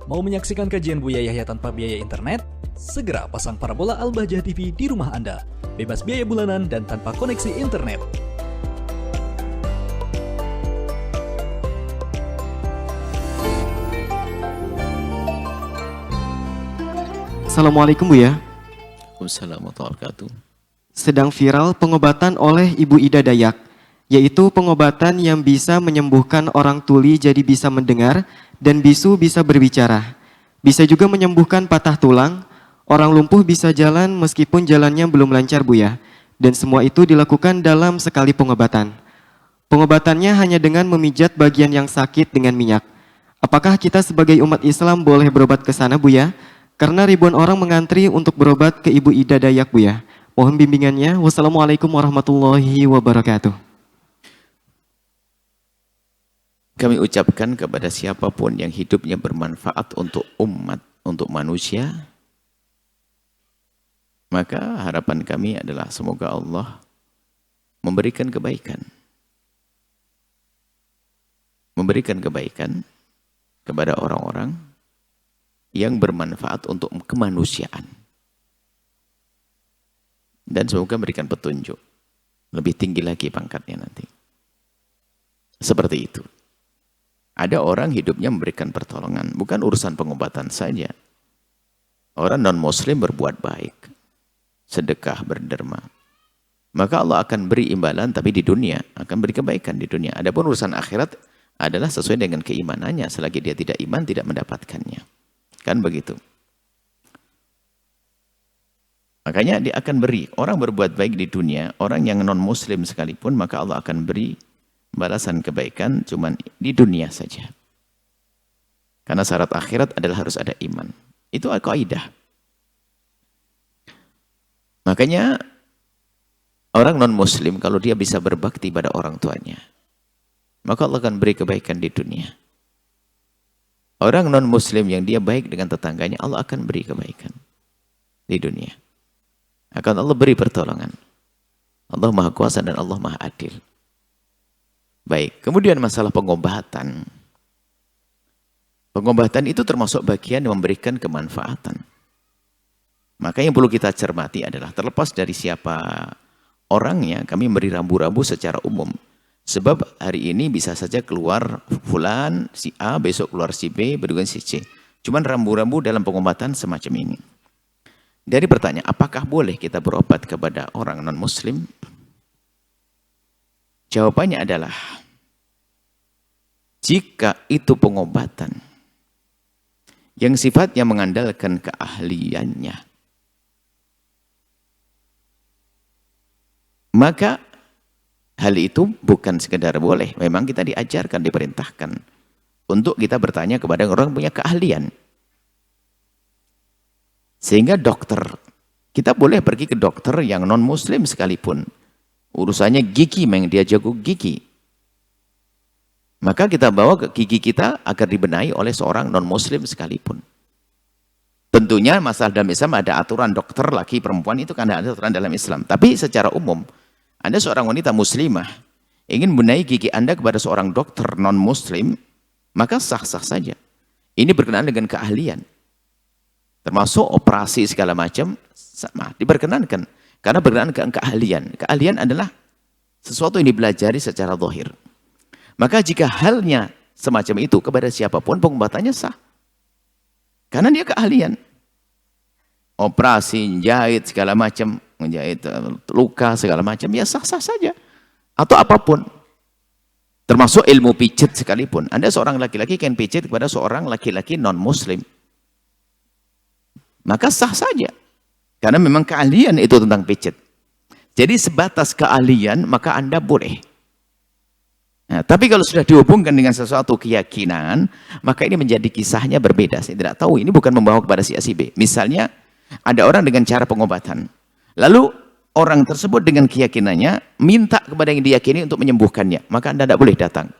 Mau menyaksikan kajian Buya Yahya tanpa biaya internet? Segera pasang parabola Al-Bahjah TV di rumah Anda. Bebas biaya bulanan dan tanpa koneksi internet. Assalamualaikum Buya. Waalaikumsalam warahmatullahi wabarakatuh. Sedang viral pengobatan oleh Ibu Ida Dayak, yaitu pengobatan yang bisa menyembuhkan orang tuli jadi bisa mendengar dan bisu bisa berbicara. Bisa juga menyembuhkan patah tulang, orang lumpuh bisa jalan meskipun jalannya belum lancar Buya. Dan semua itu dilakukan dalam sekali pengobatan. Pengobatannya hanya dengan memijat bagian yang sakit dengan minyak. Apakah kita sebagai umat Islam boleh berobat ke sana Buya? Karena ribuan orang mengantri untuk berobat ke Ibu Ida Dayak Buya. Mohon bimbingannya. Wassalamualaikum warahmatullahi wabarakatuh. Kami ucapkan kepada siapapun yang hidupnya bermanfaat untuk umat, untuk manusia, maka harapan kami adalah semoga Allah memberikan kebaikan. Memberikan kebaikan kepada orang-orang yang bermanfaat untuk kemanusiaan. Dan semoga memberikan petunjuk. Lebih tinggi lagi pangkatnya nanti. Seperti itu. Ada orang hidupnya memberikan pertolongan. Bukan urusan pengobatan saja. Orang non-muslim berbuat baik. Sedekah, berderma. Maka Allah akan beri imbalan tapi di dunia. Akan beri kebaikan di dunia. Adapun urusan akhirat adalah sesuai dengan keimanannya. Selagi dia tidak iman, tidak mendapatkannya. Kan begitu. Makanya dia akan beri. Orang berbuat baik di dunia, orang yang non-muslim sekalipun, maka Allah akan beri balasan kebaikan cuman di dunia saja. Karena syarat akhirat adalah harus ada iman. Itu kaidah. Makanya orang non-muslim kalau dia bisa berbakti pada orang tuanya, maka Allah akan beri kebaikan di dunia. Orang non-muslim yang dia baik dengan tetangganya, Allah akan beri kebaikan di dunia. Akan Allah beri pertolongan. Allah Maha Kuasa dan Allah Maha Adil. Baik, kemudian masalah pengobatan. Pengobatan itu termasuk bagian yang memberikan kemanfaatan. Maka yang perlu kita cermati adalah terlepas dari siapa orangnya, kami memberi rambu-rambu secara umum. Sebab hari ini bisa saja keluar fulan, si A, besok keluar si B, berikutnya si C. Cuman rambu-rambu dalam pengobatan semacam ini. Dari pertanyaan, apakah boleh kita berobat kepada orang non-muslim? Jawabannya adalah, jika itu pengobatan yang sifatnya mengandalkan keahliannya, maka hal itu bukan sekedar boleh. Memang kita diajarkan, diperintahkan untuk kita bertanya kepada orang yang punya keahlian. Sehingga dokter, kita boleh pergi ke dokter yang non-muslim sekalipun. Urusannya gigi, memang dia jago gigi. Maka kita bawa ke gigi kita agar dibenahi oleh seorang non-muslim sekalipun. Tentunya masalah dalam Islam ada aturan dokter laki perempuan, itu kan ada aturan dalam Islam. Tapi secara umum, Anda seorang wanita muslimah, ingin membenahi gigi Anda kepada seorang dokter non-muslim, maka sah-sah saja. Ini berkenaan dengan keahlian. Termasuk operasi segala macam, sama, diperkenankan. Karena berkenaan dengan keahlian. Keahlian adalah sesuatu yang dipelajari secara zahir. Maka jika halnya semacam itu kepada siapapun, pengobatannya sah. Karena dia keahlian. Operasi, jahit segala macam, menjahit luka segala macam, ya sah-sah saja. Atau apapun. Termasuk ilmu pijit sekalipun. Anda seorang laki-laki yang pijit kepada seorang laki-laki non-muslim, maka sah saja. Karena memang keahlian itu tentang pijit. Jadi sebatas keahlian, maka Anda boleh. Nah, tapi kalau sudah dihubungkan dengan sesuatu keyakinan, maka ini menjadi kisahnya berbeda. Saya tidak tahu, ini bukan membawa kepada si A si B. Misalnya, ada orang dengan cara pengobatan. Lalu, orang tersebut dengan keyakinannya, minta kepada yang diyakini untuk menyembuhkannya. Maka Anda tidak boleh datang.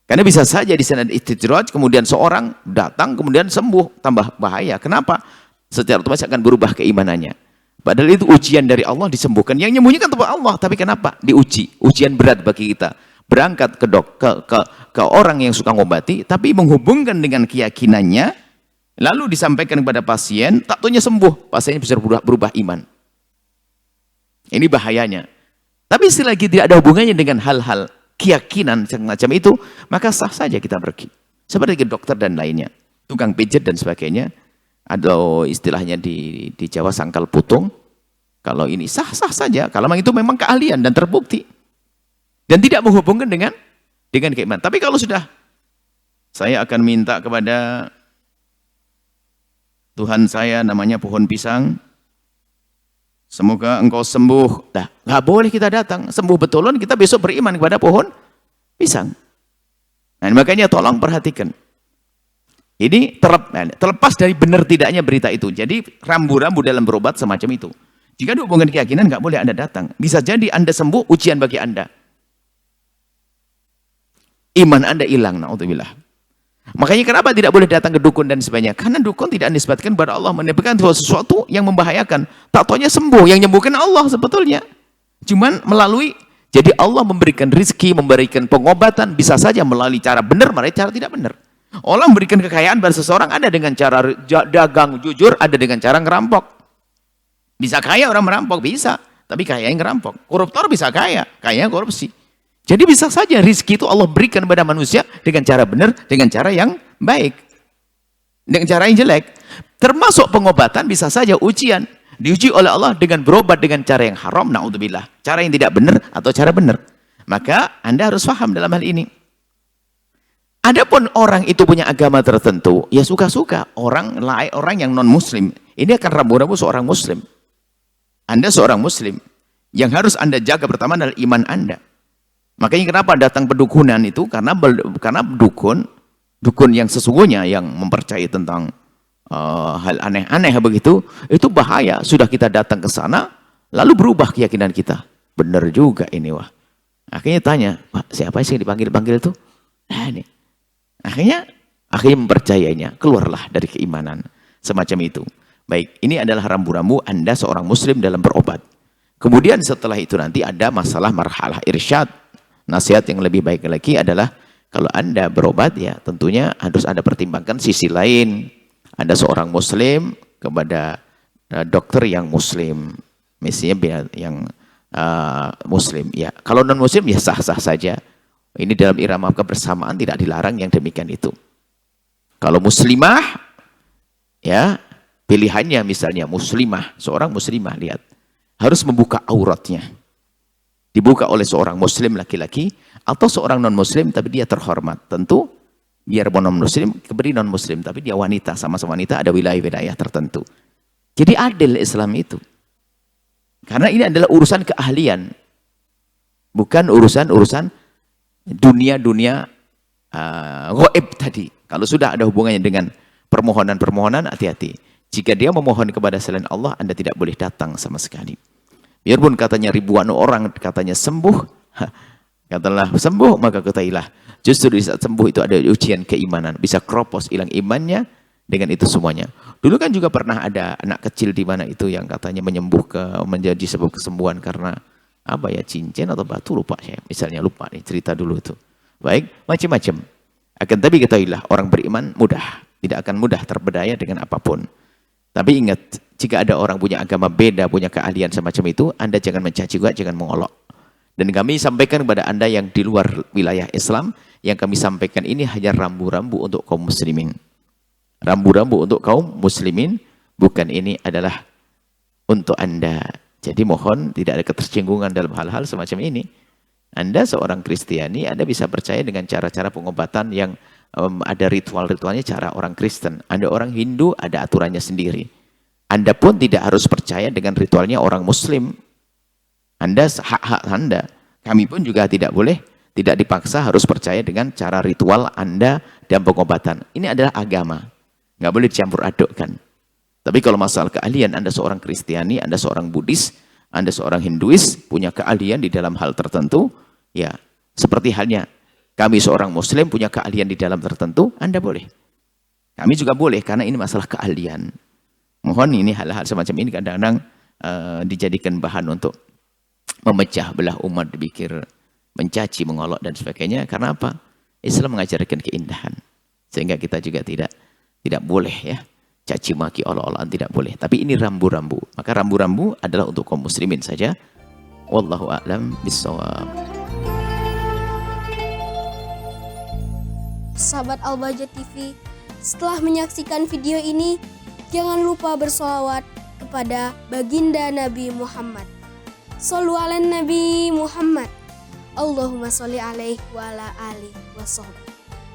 Karena bisa saja di sana istidraj, kemudian seorang datang, kemudian sembuh, tambah bahaya. Kenapa? Secara otomatis akan berubah keimanannya. Padahal itu ujian dari Allah, disembuhkan. Yang menyembuhkan tempat Allah, tapi kenapa? Diuji. Ujian berat bagi kita. berangkat ke orang yang suka ngobati, tapi menghubungkan dengan keyakinannya, lalu disampaikan kepada pasien, tak taunya sembuh, pasiennya bisa berubah iman. Ini bahayanya. Tapi selagi tidak ada hubungannya dengan hal-hal keyakinan semacam itu, maka sah saja kita pergi. Seperti dokter dan lainnya, tukang pijat dan sebagainya, atau istilahnya di Jawa sangkal putung. Kalau ini sah-sah saja, kalau itu memang keahlian dan terbukti. Dan tidak menghubungkan dengan keimanan. Tapi kalau sudah, saya akan minta kepada Tuhan saya namanya pohon pisang, semoga engkau sembuh. Nah, nggak boleh kita datang. Sembuh betulan, kita besok beriman kepada pohon pisang. Nah, makanya tolong perhatikan. Ini terlepas dari benar tidaknya berita itu. Jadi rambu-rambu dalam berobat semacam itu. Jika dihubungkan keyakinan, nggak boleh Anda datang. Bisa jadi Anda sembuh, ujian bagi Anda. Iman Anda hilang, na'udzubillah. Makanya kenapa tidak boleh datang ke dukun dan sebagainya? Karena dukun tidak disebutkan kepada Allah, menyebabkan sesuatu yang membahayakan. Tak taunya sembuh, yang menyembuhkan Allah sebetulnya. Cuman melalui, jadi Allah memberikan rizki, memberikan pengobatan, bisa saja melalui cara benar, melalui cara tidak benar. Allah memberikan kekayaan pada seseorang, ada dengan cara dagang jujur, ada dengan cara ngerampok. Bisa kaya orang merampok, bisa. Tapi kaya yang ngerampok. Koruptor bisa kaya, kaya korupsi. Jadi bisa saja rizki itu Allah berikan kepada manusia dengan cara benar, dengan cara yang baik. Dengan cara yang jelek. Termasuk pengobatan bisa saja ujian. Diuji oleh Allah dengan berobat dengan cara yang haram, na'udzubillah. Cara yang tidak benar atau cara benar. Maka Anda harus paham dalam hal ini. Adapun orang itu punya agama tertentu, ya suka-suka. Orang yang non-muslim. Ini akan rambu-rambu seorang muslim. Anda seorang muslim. Yang harus Anda jaga pertama adalah iman Anda. Makanya kenapa datang pedukunan itu? Karena dukun yang sesungguhnya yang mempercayai tentang hal aneh-aneh begitu, itu bahaya. Sudah kita datang ke sana, lalu berubah keyakinan kita. Benar juga ini, wah. Akhirnya tanya, Pak, siapa sih yang dipanggil-panggil itu? Nah, ini. Akhirnya mempercayainya, keluarlah dari keimanan semacam itu. Baik, ini adalah rambu-rambu Anda seorang muslim dalam berobat. Kemudian setelah itu nanti ada masalah marhalah irsyad. Nasihat yang lebih baik lagi adalah kalau Anda berobat, ya tentunya harus Anda pertimbangkan sisi lain. Anda seorang muslim kepada dokter yang muslim, misalnya yang muslim. Ya, kalau non muslim ya sah-sah saja. Ini dalam irama kebersamaan tidak dilarang yang demikian itu. Kalau muslimah, ya pilihannya misalnya muslimah, seorang muslimah, lihat, harus membuka auratnya. Dibuka oleh seorang muslim laki-laki atau seorang non-muslim tapi dia terhormat. Tentu biar non-muslim keberi non-muslim tapi dia wanita, sama-sama wanita, ada wilayah-wilayah tertentu. Jadi adil Islam itu. Karena ini adalah urusan keahlian. Bukan urusan dunia-dunia gaib tadi. Kalau sudah ada hubungannya dengan permohonan-permohonan, hati-hati. Jika dia memohon kepada selain Allah, Anda tidak boleh datang sama sekali. Biarpun katanya ribuan orang katanya sembuh, katalah sembuh, maka ketahuilah justru di saat sembuh itu ada ujian keimanan. Bisa kropos hilang imannya dengan itu semuanya. Dulu kan juga pernah ada anak kecil di mana itu yang katanya menjadi sebab kesembuhan karena apa ya, cincin atau batu, lupa saya. Misalnya lupa nih cerita dulu itu. Baik, macam-macam. Akan tapi ketahuilah orang beriman mudah, tidak akan mudah terpedaya dengan apapun. Tapi ingat, jika ada orang punya agama beda, punya keahlian semacam itu, Anda jangan mencaci juga, jangan mengolok. Dan kami sampaikan kepada Anda yang di luar wilayah Islam, yang kami sampaikan ini hanya rambu-rambu untuk kaum muslimin. Rambu-rambu untuk kaum muslimin, bukan ini adalah untuk Anda. Jadi mohon tidak ada ketersinggungan dalam hal-hal semacam ini. Anda seorang Kristiani, Anda bisa percaya dengan cara-cara pengobatan yang ada ritual-ritualnya cara orang Kristen. Anda orang Hindu, ada aturannya sendiri. Anda pun tidak harus percaya dengan ritualnya orang Muslim. Anda hak-hak Anda. Kami pun juga tidak boleh, tidak dipaksa harus percaya dengan cara ritual Anda dan pengobatan. Ini adalah agama. Nggak boleh dicampur adukkan. Tapi kalau masalah keahlian, Anda seorang Kristiani, Anda seorang Buddhis, Anda seorang Hinduis, punya keahlian di dalam hal tertentu, ya seperti halnya kami seorang Muslim punya keahlian di dalam tertentu, Anda boleh. Kami juga boleh, karena ini masalah keahlian. Mohon ini hal-hal semacam ini kadang-kadang dijadikan bahan untuk memecah belah umat, dipikir mencaci, mengolok dan sebagainya. Karena apa? Islam mengajarkan keindahan. Sehingga kita juga tidak boleh ya caci maki, olok-olokan, tidak boleh. Tapi ini rambu-rambu. Maka rambu-rambu adalah untuk kaum muslimin saja. Wallahu a'lam bishawab. Sahabat Al-Bahjah TV, setelah menyaksikan video ini, jangan lupa bersolawat kepada baginda Nabi Muhammad. Shollu ala Nabi Muhammad. Allahumma sholli alaihi wa ala alihi wa sahbihi.